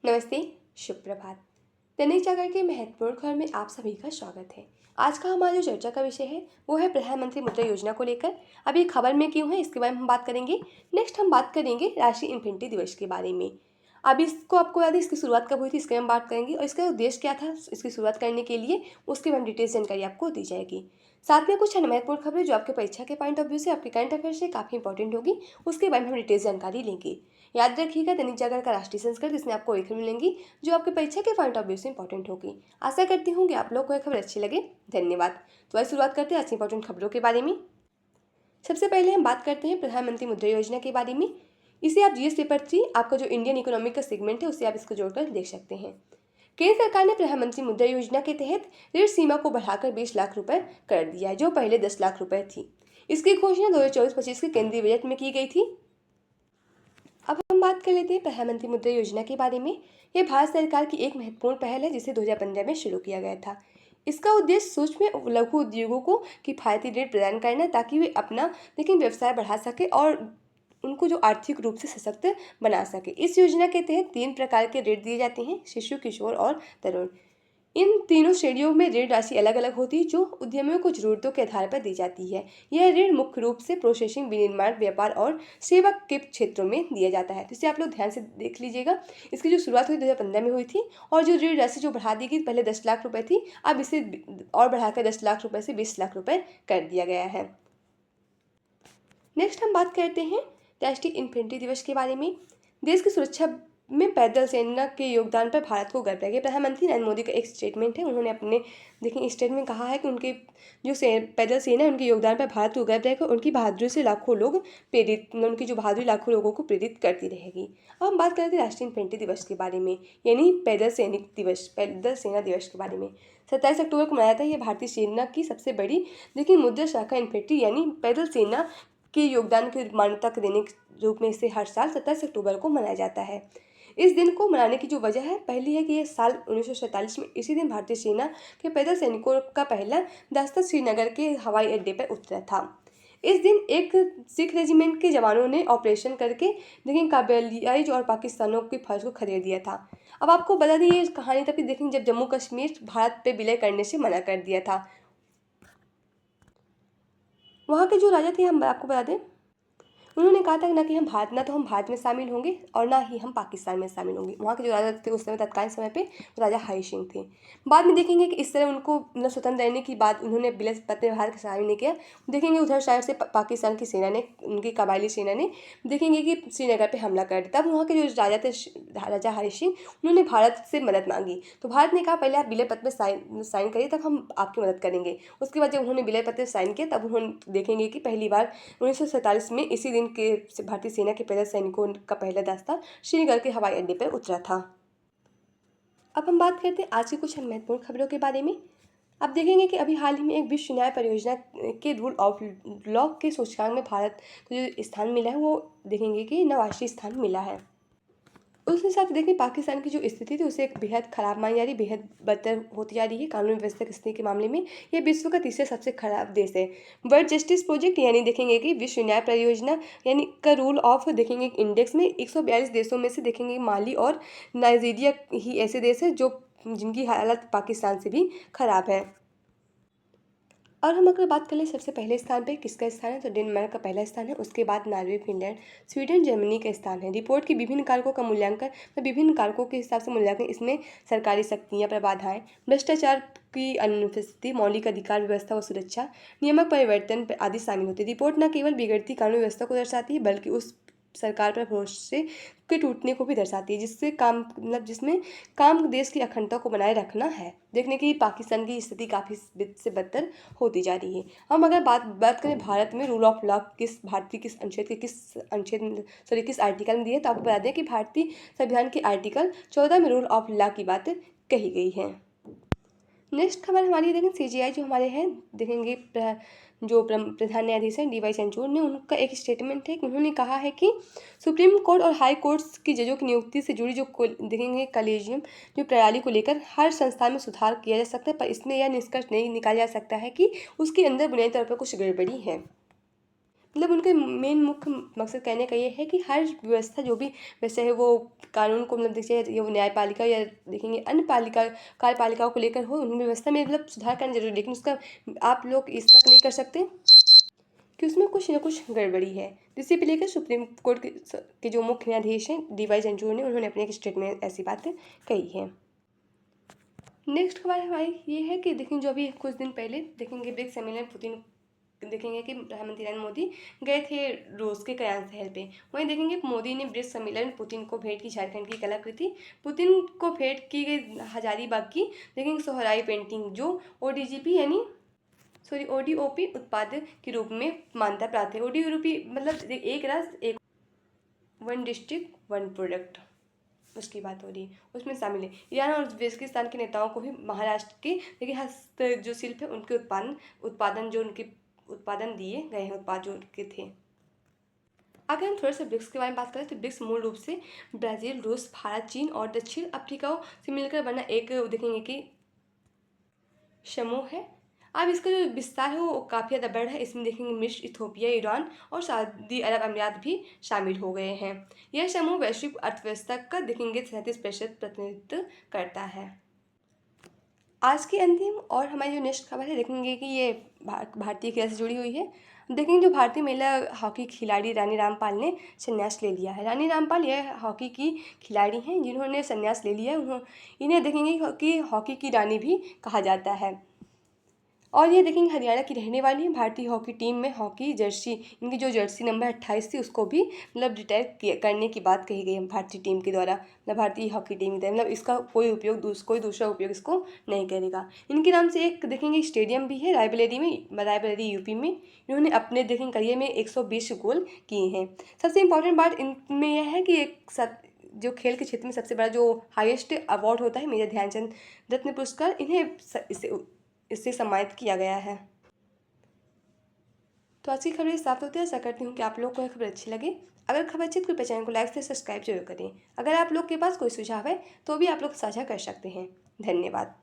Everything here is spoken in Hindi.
नमस्ते, शुभ प्रभात। दैनिक जागरण के महत्वपूर्ण खबर में आप सभी का स्वागत है। आज का हमारा जो चर्चा का विषय है वो है प्रधानमंत्री मुद्रा योजना को लेकर। अब ये खबर में क्यों है इसके बारे में हम बात करेंगे। नेक्स्ट हम बात करेंगे राष्ट्रीय इन्फेंट्री दिवस के बारे में। अब इसको आपको याद है इसकी शुरुआत कब हुई थी इसके बारे में बात करेंगे और इसका उद्देश्य क्या था इसकी शुरुआत करने के लिए उसके बारे में डिटेल्स जानकारी आपको दी जाएगी। साथ में कुछ अन्य महत्वपूर्ण खबरें जो आपके परीक्षा के पॉइंट ऑफ व्यू से आपके करंट अफेयर से काफ़ी इंपॉर्टेंट होगी उसके बारे में हम डिटेल्स जानकारी लेंगे। याद रखिएगा दैनिक जागरण का राष्ट्रीय संस्कृत इसमें आपको एक खबर मिलेंगी जो आपके परीक्षा के पॉइंट ऑफ व्यू से इंपॉर्टेंट होगी। आशा करती हूँ कि आप लोग को यह खबर अच्छी लगे। धन्यवाद। तो आज शुरुआत करते हैं आज की इंपॉर्टेंट खबरों के बारे में। सबसे पहले हम बात करते हैं प्रधानमंत्री मुद्रा योजना के बारे में। इसे आप जीएस पेपर 3 आपका जो इंडियन इकोनॉमिक का सेगमेंट है उसे आप इसको जोड़कर देख सकते हैं। केंद्र सरकार ने प्रधानमंत्री मुद्रा योजना के तहत ऋण सीमा को बढ़ाकर 20 लाख रुपए कर दिया है जो पहले 10 लाख रुपए थी। इसकी घोषणा 2024-25 के केंद्रीय बजट में की गई थी। अब हम बात कर लेते हैं प्रधानमंत्री मुद्रा योजना के बारे में। यह भारत सरकार की एक महत्वपूर्ण पहल है जिसे 2015 में शुरू किया गया था। इसका उद्देश्य सूक्ष्म लघु उद्योगों को किफायती ऋण प्रदान करना ताकि वे अपना व्यवसाय बढ़ा सके और उनको जो आर्थिक रूप से सशक्त बना सके। इस योजना के तहत 3 प्रकार के ऋण दिए जाते हैं, शिशु, किशोर और तरुण। इन तीनों श्रेणियों में ऋण राशि अलग अलग होती है जो उद्यमियों को जरूरतों के आधार पर दी जाती है। यह ऋण मुख्य रूप से प्रोसेसिंग, विनिर्माण, व्यापार और सेवा के क्षेत्रों में दिया जाता है। तो इसे आप लोग ध्यान से देख लीजिएगा। इसकी जो शुरुआत हुई 2015 में हुई थी और जो ऋण राशि जो बढ़ा दी गई, पहले 10 लाख रुपए थी, अब इसे और बढ़ाकर 10 लाख रुपए से 20 लाख रुपए कर दिया गया है। नेक्स्ट हम बात करते हैं राष्ट्रीय इन्फेंट्री दिवस के बारे में। देश की सुरक्षा में पैदल सेना के योगदान पर भारत को गर्व है। प्रधानमंत्री नरेंद्र मोदी का एक स्टेटमेंट है। उन्होंने अपने स्टेटमेंट में कहा है कि उनके जो पैदल सेना है उनके योगदान पर भारत को गर्व रहेगा। उनकी बहादुरी से लाखों लोग प्रेरित उनकी जो बहादुरी लाखों लोगों को प्रेरित करती रहेगी। अब हम बात करते हैं राष्ट्रीय इन्फेंट्री दिवस के बारे में, यानी पैदल सैनिक दिवस, पैदल सेना दिवस के बारे में। 27 अक्टूबर को मनाया था। यह भारतीय सेना की सबसे बड़ी मुद्रा शाखा इन्फेंट्री यानी पैदल सेना के योगदान की मान्यता देने के रूप में इसे हर साल 27 अक्टूबर को मनाया जाता है। इस दिन को मनाने की जो वजह है, पहली है कि यह साल 1947 में इसी दिन भारतीय सेना के पैदल सैनिकों का पहला दस्ता श्रीनगर के हवाई अड्डे पर उतरा था। इस दिन एक सिख रेजिमेंट के जवानों ने ऑपरेशन करके काबुलियाई और पाकिस्तानियों की फौज को खदेड़ दिया था। अब आपको बता दें ये कहानी तब की जब जम्मू कश्मीर भारत पे विलय करने से मना कर दिया था। वहाँ के जो राजा थे, हम आपको बता दें, उन्होंने कहा था ना कि हम भारत में शामिल होंगे और ना ही हम पाकिस्तान में शामिल होंगे। वहाँ के जो राजा थे उस समय तत्कालीन समय पे राजा हरि सिंह थे। बाद में देखेंगे कि इस तरह उनको स्वतंत्र रहने की बात उन्होंने विलय पत्र भारत के शामिल नहीं किया। देखेंगे उधर साइड से पाकिस्तान की सेना ने, उनकी कबायली सेना ने देखेंगे कि श्रीनगर पर हमला कर दिया। तब वहाँ के जो राजा थे राजा हरि सिंह, उन्होंने भारत से मदद मांगी। तो भारत ने कहा पहले आप विलय पत्र में साइन करिए तब हम आपकी मदद करेंगे। उसके बाद जब उन्होंने विलय पत्र साइन किया तब उन्होंने देखेंगे कि पहली बार 1947 में इसी दिन के भारतीय सेना के पैदल सैनिकों का पहला दस्ता श्रीनगर के हवाई अड्डे पर उतरा था। अब हम बात करते हैं आज की कुछ महत्वपूर्ण खबरों के बारे में। अब देखेंगे कि अभी हाल ही में एक विश्व न्याय परियोजना के रूल ऑफ लॉ के सूचकांक में भारत को जो स्थान मिला है वो देखेंगे कि 89वां स्थान मिला है। उसके साथ देखिए पाकिस्तान की जो स्थिति थी उसे एक बेहद खराब मानी जा रही, बेहद बदतर होती जा रही है। कानून व्यवस्था की स्थिति के मामले में यह विश्व का तीसरा सबसे खराब देश है। वर्ल्ड जस्टिस प्रोजेक्ट यानी देखेंगे कि विश्व न्याय परियोजना यानी का रूल ऑफ देखेंगे इंडेक्स में 142 देशों में से देखेंगे माली और नाइजीरिया ही ऐसे देश है जो जिनकी हालत पाकिस्तान से भी खराब है। और हम अगर बात कर लें सबसे पहले स्थान पे किसका स्थान है, तो डेनमार्क का पहला स्थान है। उसके बाद नॉर्वे, फिनलैंड, स्वीडन, जर्मनी का स्थान है। रिपोर्ट के विभिन्न कारकों का मूल्यांकन, विभिन्न कारकों के हिसाब से मूल्यांकन, इसमें सरकारी शक्तियाँ, प्रबाधाएँ, भ्रष्टाचार की अनुपस्थिति, मौलिक अधिकार व्यवस्था व सुरक्षा, नियामक परिवर्तन आदि शामिल होते हैं। रिपोर्ट न केवल बिगड़ती कानून व्यवस्था को दर्शाती है बल्कि उस सरकार पर भरोसे के टूटने को भी दर्शाती है जिससे जिसमें काम देश की अखंडता को बनाए रखना है। देखने की पाकिस्तान की स्थिति काफ़ी से बदतर होती जा रही है। हम अगर बात करें भारत में रूल ऑफ लॉ भारतीय किस आर्टिकल में दी है, तो आपको बता दें कि भारतीय संविधान के आर्टिकल 14 में रूल ऑफ लॉ की बात कही गई है। नेक्स्ट खबर हमारी देखें सीजीआई जो हमारे हैं देखेंगे जो प्रधान न्यायाधीश हैं डीवाई चंद्रचूड़ ने, उनका एक स्टेटमेंट है कि उन्होंने कहा है कि सुप्रीम कोर्ट और हाई कोर्ट्स की जजों की नियुक्ति से जुड़ी जो देखेंगे कॉलेजियम जो प्रणाली को लेकर हर संस्थान में सुधार किया जा सकता है, पर इसमें यह निष्कर्ष नहीं निकाला जा सकता है कि उसके अंदर बुनियादी तौर पर कुछ गड़बड़ी है। मतलब उनके मेन मुख्य मकसद कहने का ये है कि हर व्यवस्था जो भी वैसे है वो कानून को मतलब देखिए ये वो न्यायपालिका या देखेंगे अन्य पालिका कार्यपालिकाओं को लेकर हो, उनमें व्यवस्था में मतलब सुधार करना जरूरी है, लेकिन उसका आप लोग इस तक नहीं कर सकते कि उसमें कुछ ना कुछ गड़बड़ी है। इसी पे लेकर सुप्रीम कोर्ट के जो मुख्य न्यायाधीश हैं DY चंद्रचूड़ ने उन्होंने अपने एक स्टेटमेंट में ऐसी बातें कही हैं। नेक्स्ट खबर हमारी ये है कि देखेंगे जो अभी कुछ दिन पहले देखेंगे ब्रिक्स सम्मेलन पुतिन देखेंगे कि प्रधानमंत्री नरेंद्र मोदी गए थे रूस के कयान शहर पे। वहीं देखेंगे मोदी ने ब्रिक्स सम्मेलन में पुतिन को भेंट की झारखंड की कलाकृति। पुतिन को भेंट की गई हजारीबाग की देखेंगे सोहराई पेंटिंग जो ODGP यानी ODOP उत्पाद के रूप में मान्यता प्राप्त है। ODOP मतलब एक राष्ट्र एक वन डिस्ट्रिक्ट वन प्रोडक्ट उसकी बात हो रही है, उसमें शामिल है। ईरान और उज्बेकिस्तान के नेताओं को भी महाराष्ट्र के देखिए हस्त जो शिल्प है उनके उत्पादन जो उनके उत्पादन दिए गए हैं उत्पाद जो उनके थे। अगर हम थोड़ा सा ब्रिक्स के बारे में बात करें तो ब्रिक्स मूल रूप से ब्राज़ील, रूस, भारत, चीन और दक्षिण अफ्रीका से मिलकर बना एक देखेंगे कि समूह है। अब इसका जो विस्तार है वो काफ़ी ज़्यादा बड़ा है। इसमें देखेंगे मिस्र, इथोपिया, ईरान और सऊदी अरब अमीरात भी शामिल हो गए हैं। यह समूह वैश्विक अर्थव्यवस्था का देखेंगे 37% प्रतिनिधित्व करता है। आज की अंतिम और हमारी जो नेक्स्ट खबर है देखेंगे कि ये भारतीय खेल से जुड़ी हुई है। देखेंगे जो भारतीय महिला हॉकी खिलाड़ी रानी रामपाल ने संन्यास ले लिया है। रानी रामपाल यह हॉकी की खिलाड़ी हैं जिन्होंने संन्यास ले लिया है। इन्हें देखेंगे कि हॉकी की रानी भी कहा जाता है और ये देखेंगे हरियाणा की रहने वाली है। भारतीय हॉकी टीम में हॉकी जर्सी इनकी जो जर्सी नंबर 28 थी उसको भी मतलब रिटायर करने की बात कही गई है भारतीय टीम के द्वारा। मतलब भारतीय हॉकी टीम के द्वारा मतलब इसका कोई दूसरा उपयोग इसको नहीं करेगा। इनके नाम से एक देखेंगे स्टेडियम भी है रायबरेली UP में। इन्होंने अपने देखेंगे करियर में 120 गोल किए हैं। सबसे इम्पोर्टेंट बात इनमें यह है कि जो खेल के क्षेत्र में सबसे बड़ा जो हाईएस्ट अवार्ड होता है मेजर ध्यानचंद रत्न पुरस्कार इन्हें इससे सम्मानित किया गया है। तो आज की खबर साफ होती है। आशा करती हूँ कि आप लोग को यह खबर अच्छी लगी। अगर खबर अच्छी तो चैनल को लाइक से सब्सक्राइब जरूर करें। अगर आप लोग के पास कोई सुझाव है तो भी आप लोग साझा कर सकते हैं। धन्यवाद।